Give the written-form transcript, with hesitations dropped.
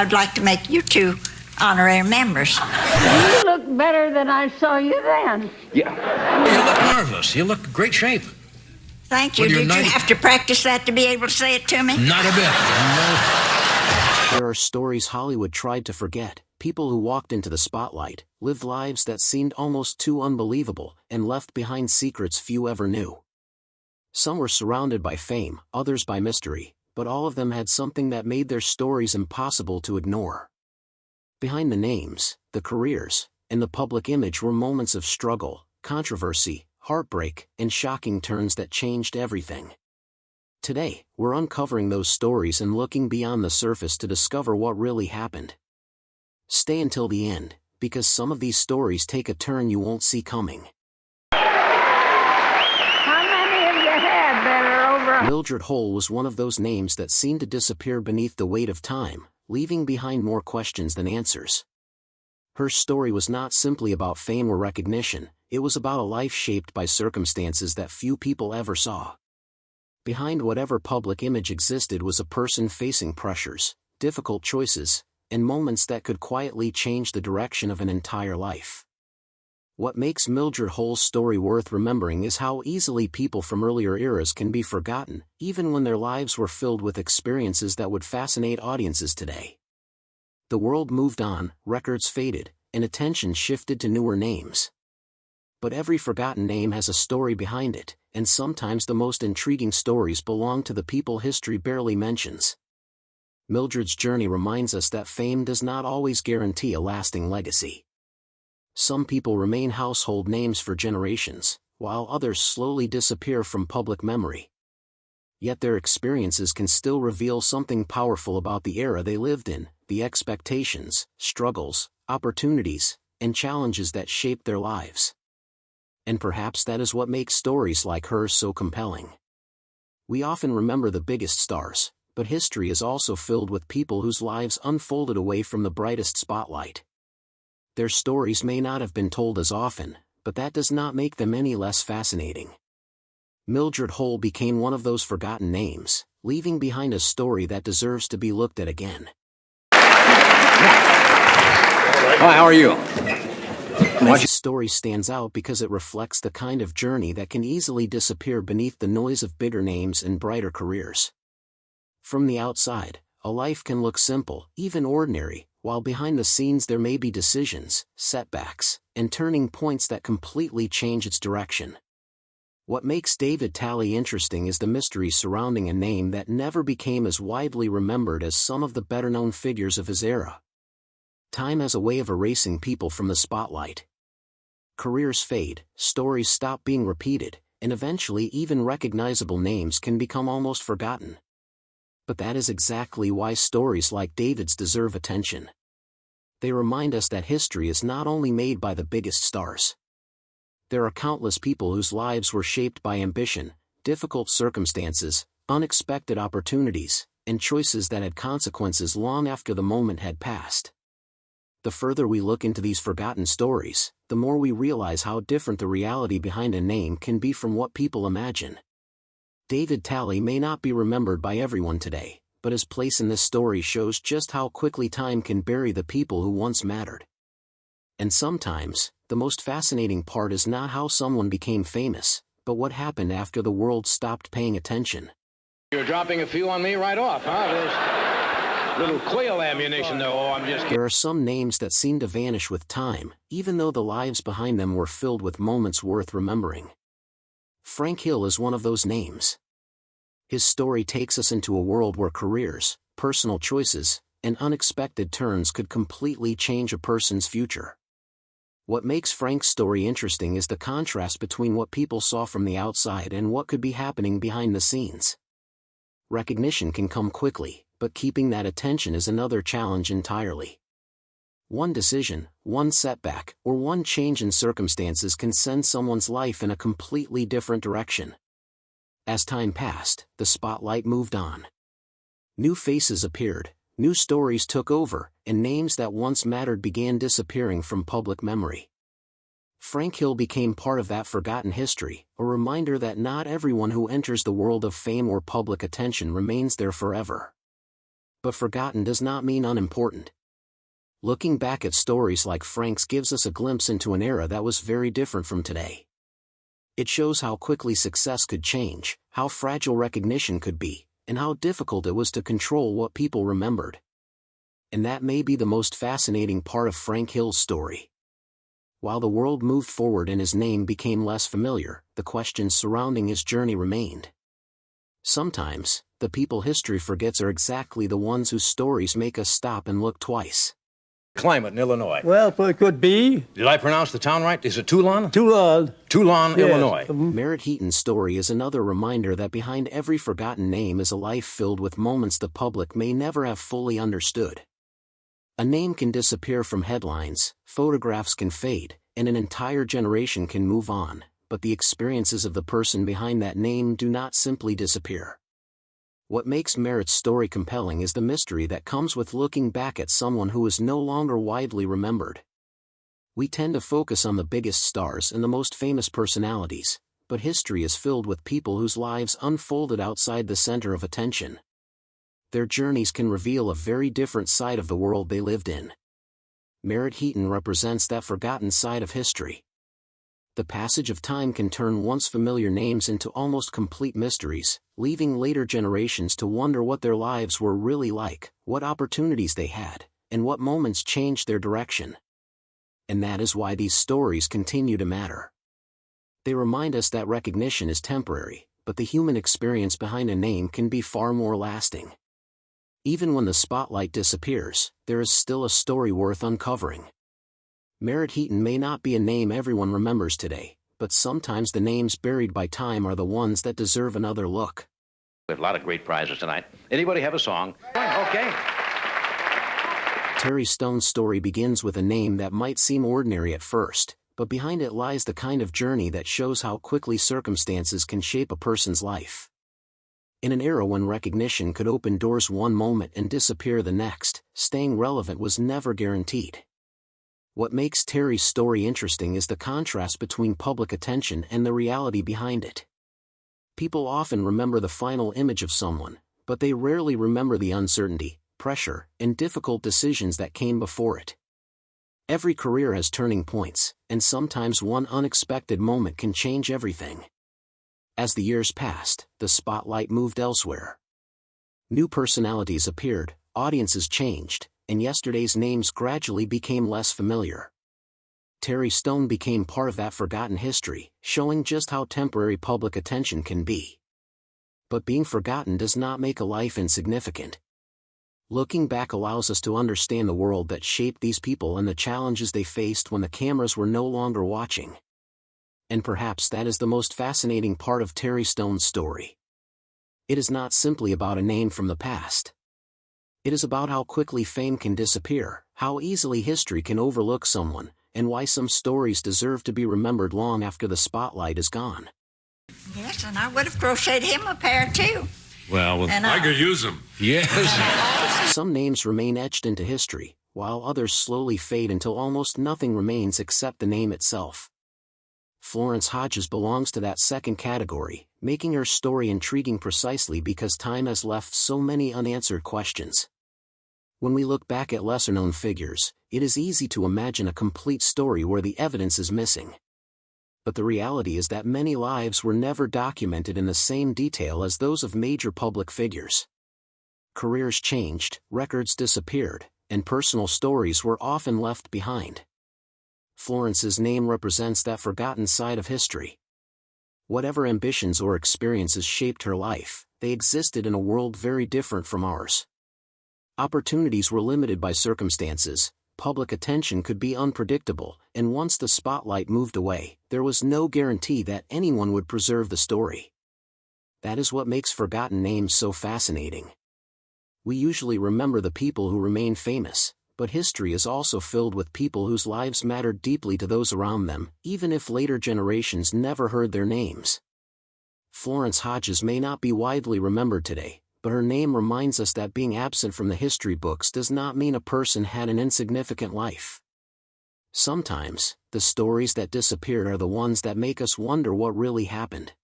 I'd like to make you two honorary members. You look better than I saw you then. Yeah. You look marvelous. You look great shape. Thank you. Did you have to practice that to be able to say it to me? Not a bit. No. There are stories Hollywood tried to forget. People who walked into the spotlight, lived lives that seemed almost too unbelievable, and left behind secrets few ever knew. Some were surrounded by fame, others by mystery, but all of them had something that made their stories impossible to ignore. Behind the names, the careers, and the public image were moments of struggle, controversy, heartbreak, and shocking turns that changed everything. Today, we're uncovering those stories and looking beyond the surface to discover what really happened. Stay until the end, because some of these stories take a turn you won't see coming. How many have you had that are over? Mildred Hull was one of those names that seemed to disappear beneath the weight of time, leaving behind more questions than answers. Her story was not simply about fame or recognition, it was about a life shaped by circumstances that few people ever saw. Behind whatever public image existed was a person facing pressures, difficult choices, and moments that could quietly change the direction of an entire life. What makes Mildred Hull's story worth remembering is how easily people from earlier eras can be forgotten, even when their lives were filled with experiences that would fascinate audiences today. The world moved on, records faded, and attention shifted to newer names. But every forgotten name has a story behind it, and sometimes the most intriguing stories belong to the people history barely mentions. Mildred's journey reminds us that fame does not always guarantee a lasting legacy. Some people remain household names for generations, while others slowly disappear from public memory. Yet their experiences can still reveal something powerful about the era they lived in, the expectations, struggles, opportunities, and challenges that shaped their lives. And perhaps that is what makes stories like hers so compelling. We often remember the biggest stars, but history is also filled with people whose lives unfolded away from the brightest spotlight. Their stories may not have been told as often, but that does not make them any less fascinating. Mildred Hull became one of those forgotten names, leaving behind a story that deserves to be looked at again. Hi, how are you? This story stands out because it reflects the kind of journey that can easily disappear beneath the noise of bigger names and brighter careers. From the outside, a life can look simple, even ordinary, while behind the scenes there may be decisions, setbacks, and turning points that completely change its direction. What makes David Talley interesting is the mystery surrounding a name that never became as widely remembered as some of the better-known figures of his era. Time has a way of erasing people from the spotlight. Careers fade, stories stop being repeated, and eventually even recognizable names can become almost forgotten. But that is exactly why stories like David's deserve attention. They remind us that history is not only made by the biggest stars. There are countless people whose lives were shaped by ambition, difficult circumstances, unexpected opportunities, and choices that had consequences long after the moment had passed. The further we look into these forgotten stories, the more we realize how different the reality behind a name can be from what people imagine. David Talley may not be remembered by everyone today, but his place in this story shows just how quickly time can bury the people who once mattered. And sometimes, the most fascinating part is not how someone became famous, but what happened after the world stopped paying attention. You're dropping a few on me right off, huh? There's little quail ammunition, though. Oh, I'm just kidding. There are some names that seem to vanish with time, even though the lives behind them were filled with moments worth remembering. Frank Hill is one of those names. His story takes us into a world where careers, personal choices, and unexpected turns could completely change a person's future. What makes Frank's story interesting is the contrast between what people saw from the outside and what could be happening behind the scenes. Recognition can come quickly, but keeping that attention is another challenge entirely. One decision, one setback, or one change in circumstances can send someone's life in a completely different direction. As time passed, the spotlight moved on. New faces appeared, new stories took over, and names that once mattered began disappearing from public memory. Frank Hill became part of that forgotten history, a reminder that not everyone who enters the world of fame or public attention remains there forever. But forgotten does not mean unimportant. Looking back at stories like Frank's gives us a glimpse into an era that was very different from today. It shows how quickly success could change, how fragile recognition could be, and how difficult it was to control what people remembered. And that may be the most fascinating part of Frank Hill's story. While the world moved forward and his name became less familiar, the questions surrounding his journey remained. Sometimes, the people history forgets are exactly the ones whose stories make us stop and look twice. Climate in Illinois. Well, it could be. Did I pronounce the town right? Is it Toulon? Toulon. Toulon, Yes. Illinois. Merritt Heaton's story is another reminder that behind every forgotten name is a life filled with moments the public may never have fully understood. A name can disappear from headlines, photographs can fade, and an entire generation can move on, but the experiences of the person behind that name do not simply disappear. What makes Merritt's story compelling is the mystery that comes with looking back at someone who is no longer widely remembered. We tend to focus on the biggest stars and the most famous personalities, but history is filled with people whose lives unfolded outside the center of attention. Their journeys can reveal a very different side of the world they lived in. Merritt Heaton represents that forgotten side of history. The passage of time can turn once familiar names into almost complete mysteries, leaving later generations to wonder what their lives were really like, what opportunities they had, and what moments changed their direction. And that is why these stories continue to matter. They remind us that recognition is temporary, but the human experience behind a name can be far more lasting. Even when the spotlight disappears, there is still a story worth uncovering. Merritt Heaton may not be a name everyone remembers today, but sometimes the names buried by time are the ones that deserve another look. We have a lot of great prizes tonight. Anybody have a song? Okay. Terry Stone's story begins with a name that might seem ordinary at first, but behind it lies the kind of journey that shows how quickly circumstances can shape a person's life. In an era when recognition could open doors one moment and disappear the next, staying relevant was never guaranteed. What makes Terry's story interesting is the contrast between public attention and the reality behind it. People often remember the final image of someone, but they rarely remember the uncertainty, pressure, and difficult decisions that came before it. Every career has turning points, and sometimes one unexpected moment can change everything. As the years passed, the spotlight moved elsewhere. New personalities appeared, audiences changed, and yesterday's names gradually became less familiar. Terry Stone became part of that forgotten history, showing just how temporary public attention can be. But being forgotten does not make a life insignificant. Looking back allows us to understand the world that shaped these people and the challenges they faced when the cameras were no longer watching. And perhaps that is the most fascinating part of Terry Stone's story. It is not simply about a name from the past. It is about how quickly fame can disappear, how easily history can overlook someone, and why some stories deserve to be remembered long after the spotlight is gone. Yes, and I would have crocheted him a pair too. Well, And I could use them. Yes. Some names remain etched into history, while others slowly fade until almost nothing remains except the name itself. Florence Hodges belongs to that second category, making her story intriguing precisely because time has left so many unanswered questions. When we look back at lesser-known figures, it is easy to imagine a complete story where the evidence is missing. But the reality is that many lives were never documented in the same detail as those of major public figures. Careers changed, records disappeared, and personal stories were often left behind. Florence's name represents that forgotten side of history. Whatever ambitions or experiences shaped her life, they existed in a world very different from ours. Opportunities were limited by circumstances, public attention could be unpredictable, and once the spotlight moved away, there was no guarantee that anyone would preserve the story. That is what makes forgotten names so fascinating. We usually remember the people who remain famous, but history is also filled with people whose lives mattered deeply to those around them, even if later generations never heard their names. Florence Hodges may not be widely remembered today, but her name reminds us that being absent from the history books does not mean a person had an insignificant life. Sometimes, the stories that disappeared are the ones that make us wonder what really happened.